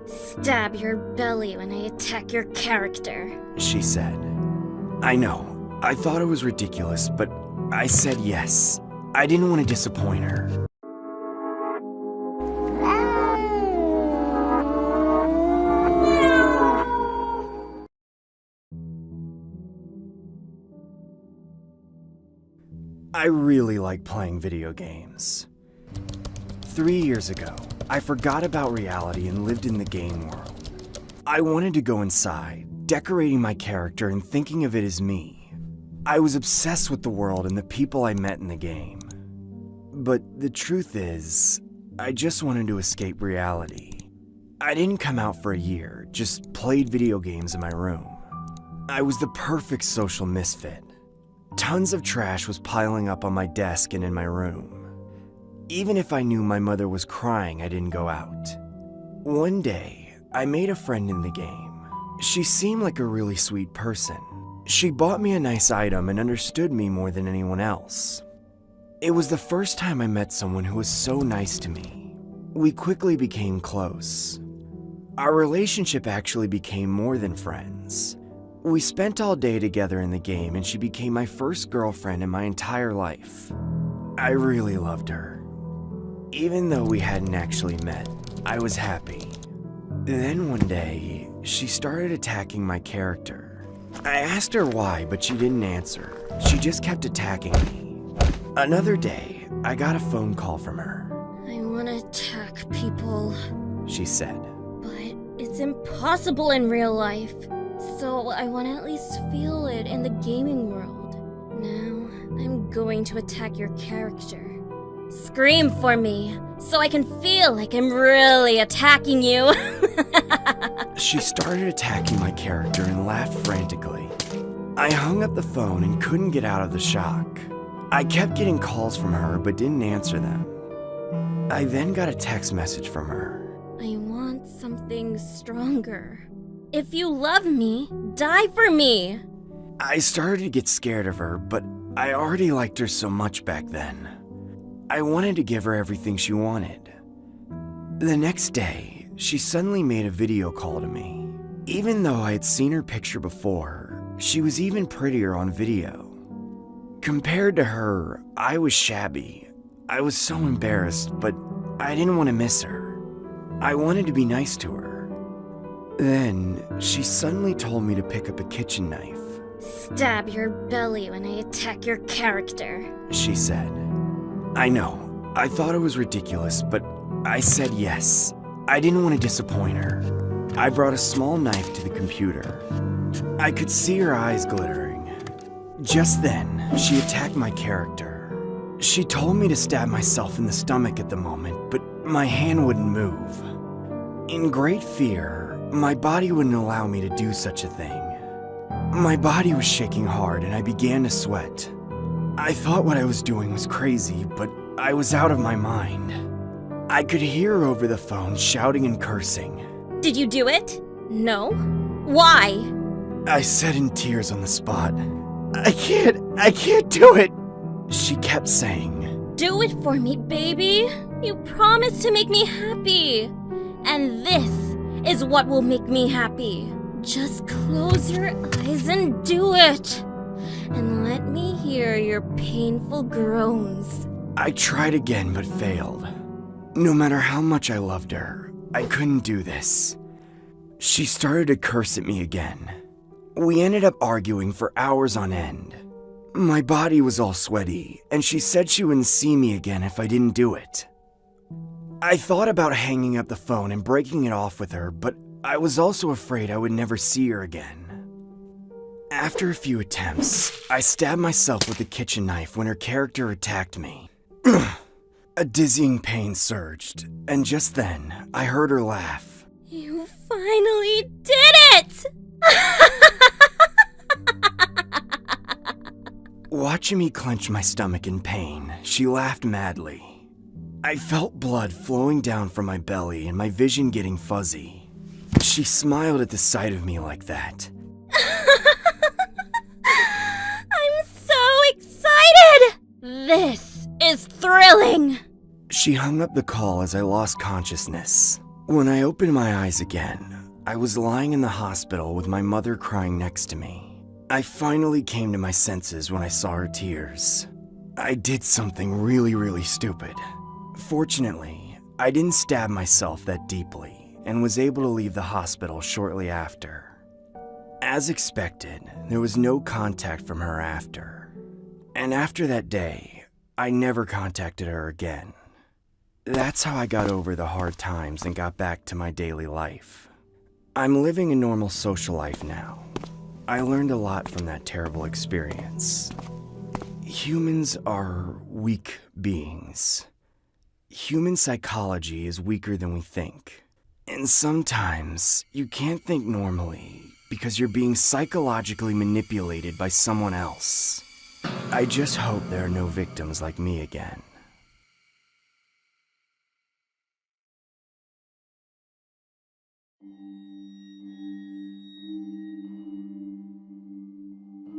Stab your belly when I attack your character, she said. I know, I thought it was ridiculous, but I said yes. I didn't want to disappoint her. I really like playing video games. 3 years ago, I forgot about reality and lived in the game world. I wanted to go inside, decorating my character and thinking of it as me. I was obsessed with the world and the people I met in the game. But the truth is, I just wanted to escape reality. I didn't come out for a year, just played video games in my room. I was the perfect social misfit. Tons of trash was piling up on my desk and in my room. Even if I knew my mother was crying, I didn't go out. One day, I made a friend in the game. She seemed like a really sweet person. She bought me a nice item and understood me more than anyone else. It was the first time I met someone who was so nice to me. We quickly became close. Our relationship actually became more than friends. We spent all day together in the game and she became my first girlfriend in my entire life. I really loved her. Even though we hadn't actually met, I was happy. Then one day, she started attacking my character. I asked her why, but she didn't answer. She just kept attacking me. Another day, I got a phone call from her. I want to attack people, she said. But it's impossible in real life. So I want to at least feel it in the gaming world. Now, I'm going to attack your character. Scream for me, so I can feel like I'm really attacking you. She started attacking my character and laughed frantically. I hung up the phone and couldn't get out of the shock. I kept getting calls from her but didn't answer them. I then got a text message from her. I want something stronger. If you love me, die for me. I started to get scared of her, but I already liked her so much back then. I wanted to give her everything she wanted. The next day, she suddenly made a video call to me. Even though I had seen her picture before, she was even prettier on video. Compared to her, I was shabby. I was so embarrassed, but I didn't want to miss her. I wanted to be nice to her. Then, she suddenly told me to pick up a kitchen knife. Stab your belly when I attack your character, she said. I know, I thought it was ridiculous, but I said yes. I didn't want to disappoint her. I brought a small knife to the computer. I could see her eyes glittering. Just then, she attacked my character. She told me to stab myself in the stomach at the moment, but my hand wouldn't move. In great fear, my body wouldn't allow me to do such a thing. My body was shaking hard and I began to sweat. I thought what I was doing was crazy, but I was out of my mind. I could hear her over the phone shouting and cursing. Did you do it? No? Why? I said in tears on the spot, I can't do it, she kept saying. Do it for me, baby. You promised to make me happy. And this is what will make me happy. Just close your eyes and do it. And let me hear your painful groans. I tried again but failed. No matter how much I loved her, I couldn't do this. She started to curse at me again. We ended up arguing for hours on end. My body was all sweaty, and she said she wouldn't see me again if I didn't do it. I thought about hanging up the phone and breaking it off with her, but I was also afraid I would never see her again. After a few attempts, I stabbed myself with a kitchen knife when her character attacked me. A dizzying pain surged, and just then, I heard her laugh. You finally did it! Watching me clench my stomach in pain, she laughed madly. I felt blood flowing down from my belly and my vision getting fuzzy. She smiled at the sight of me like that. I'm so excited! This is thrilling! She hung up the call as I lost consciousness. When I opened my eyes again, I was lying in the hospital with my mother crying next to me. I finally came to my senses when I saw her tears. I did something really stupid. Fortunately, I didn't stab myself that deeply and was able to leave the hospital shortly after. As expected, there was no contact from her after. And after that day, I never contacted her again. That's how I got over the hard times and got back to my daily life. I'm living a normal social life now. I learned a lot from that terrible experience. Humans are weak beings. Human psychology is weaker than we think. And sometimes you can't think normally because you're being psychologically manipulated by someone else. I just hope there are no victims like me again.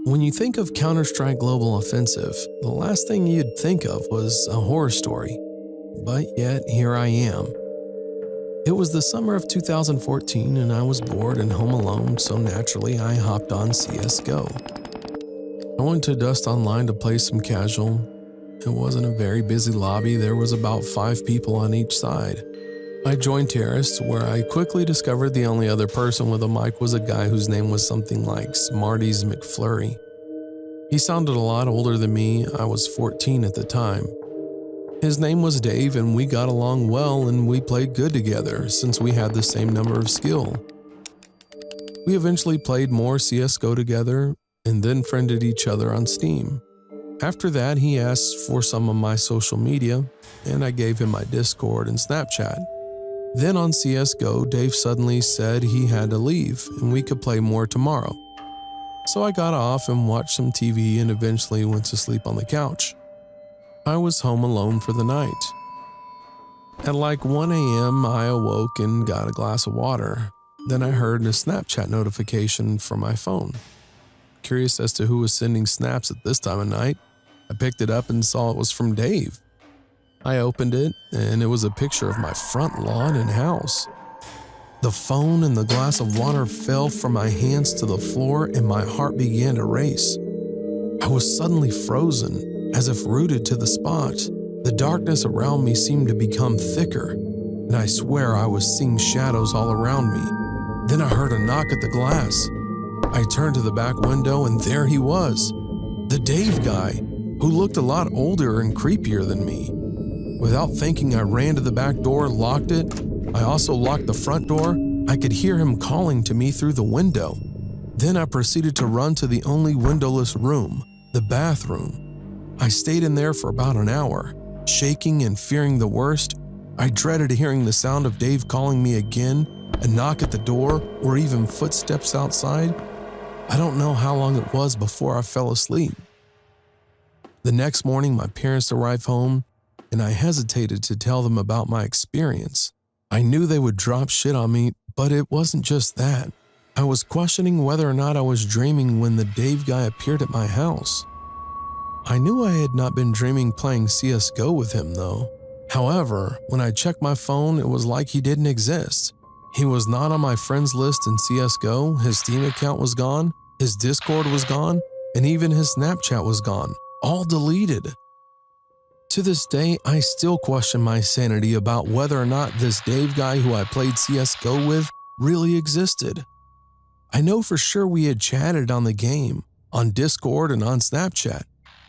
When you think of Counter-Strike Global Offensive, the last thing you'd think of was a horror story. But yet, here I am. It was the summer of 2014 and I was bored and home alone, so naturally I hopped on CSGO. I went to Dust Online to play some casual. It wasn't a very busy lobby, there was about 5 people on each side. I joined Terrorist, where I quickly discovered the only other person with a mic was a guy whose name was something like Smarties McFlurry. He sounded a lot older than me, I was 14 at the time. His name was Dave and we got along well and we played good together since we had the same number of skill. We eventually played more CSGO together and then friended each other on Steam. After that, he asked for some of my social media and I gave him my Discord and Snapchat. Then on CSGO, Dave suddenly said he had to leave and we could play more tomorrow. So I got off and watched some TV and eventually went to sleep on the couch. I was home alone for the night. At like 1 a.m., I awoke and got a glass of water. Then I heard a Snapchat notification from my phone. Curious as to who was sending snaps at this time of night, I picked it up and saw it was from Dave. I opened it, and it was a picture of my front lawn and house. The phone and the glass of water fell from my hands to the floor and my heart began to race. I was suddenly frozen, as if rooted to the spot. The darkness around me seemed to become thicker, and I swear I was seeing shadows all around me. Then I heard a knock at the glass. I turned to the back window and there he was, the Dave guy, who looked a lot older and creepier than me. Without thinking, I ran to the back door, locked it. I also locked the front door. I could hear him calling to me through the window. Then I proceeded to run to the only windowless room, the bathroom. I stayed in there for about an hour, shaking and fearing the worst. I dreaded hearing the sound of Dave calling me again, a knock at the door, or even footsteps outside. I don't know how long it was before I fell asleep. The next morning, my parents arrived home, and I hesitated to tell them about my experience. I knew they would drop shit on me, but it wasn't just that. I was questioning whether or not I was dreaming when the Dave guy appeared at my house. I knew I had not been dreaming playing CSGO with him though. However, when I checked my phone, it was like he didn't exist. He was not on my friends list in CSGO, his Steam account was gone, his Discord was gone, and even his Snapchat was gone, all deleted. To this day, I still question my sanity about whether or not this Dave guy who I played CSGO with really existed. I know for sure we had chatted on the game, on Discord and on Snapchat,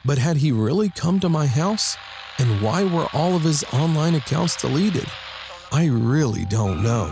but had he really come to my house? And why were all of his online accounts deleted? I really don't know.